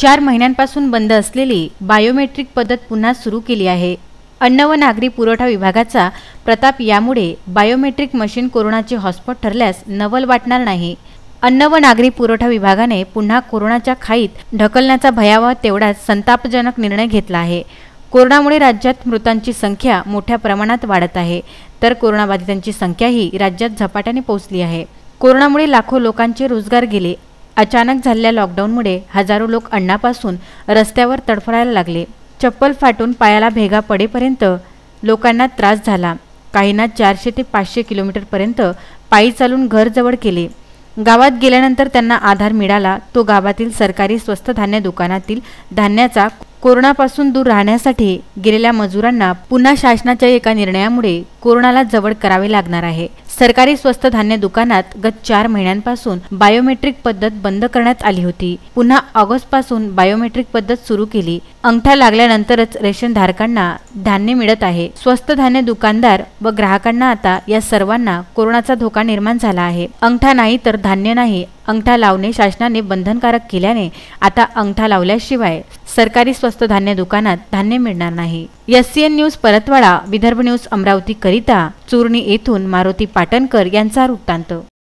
4 महिन्यांपासून बंद असलेली बायोमेट्रिक पद्धत पुन्हा सुरू केली आहे। अन्न व नागरी पुरवठा विभागाचा प्रताप यामुळे बायोमेट्रिक मशीन कोरोनाचे हॉटस्पॉट ठरल्यास नवल वाटणार नाही। अन्न व नागरी पुरवठा विभागाने पुन्हा कोरोनाच्या खाईत ढकलण्याचा भयावह तेवढाच संतापजनक निर्णय घेतला आहे। कोरोनामुळे राज्यात मृतांची संख्या मोठ्या प्रमाणात वाढत आहे, तर कोरोनाबाधितांची संख्याही राज्यात झपाट्याने पोहोचली आहे। कोरोनामुळे लाखो लोकांचे रोजगार गेले। अचानक झालेल्या लॉकडाऊनमुळे हजारो लोक अन्नापासून रस्त्यावर तडफडायला लागले। चप्पल फाटून पायाला भेगा पडेपर्यंत लोकांना त्रास झाला। काहींना 400 ते 500 किलोमीटरपर्यंत पायी चालून घर जवळ केले। गावात गेल्यानंतर त्यांना आधार मिळाला तो गावातील सरकारी स्वस्त धान्य दुकानातील धान्याचा। कोरोनापासून दूर राहण्यासाठी गेलेल्या मजुरांना पुन्हा शासनाच्या एका निर्णयामुळे कोरोनाला जवळ करावे लागणार आहे। सरकारी स्वस्त धान्य दुकानात गत 4 महिन्यांपासून बायोमेट्रिक पद्धत बंद करण्यात आली होती। पुन्हा ऑगस्ट पासून बायोमेट्रिक पद्धत सुरू केली। अंगठा लागल्यानंतरच रेशन धारकांना धान्य मिळत आहे। स्वस्त धान्य दुकानदार व ग्राहकांना आता या सर्वांना कोरोनाचा धोका निर्माण झाला आहे। अंगठा नाही तर धान्य नाही, अंगठा लावणे शासनाने बंधनकारक केल्याने आता अंगठा लावल्याशिवाय सरकारी स्वस्त धान्य दुकानात धान्य मिळणार नाही। SCN news Paratwada, Vidarbha news Amravati करिता चूरणी येथून मारुती पाटणकर यांचा वृत्तांत।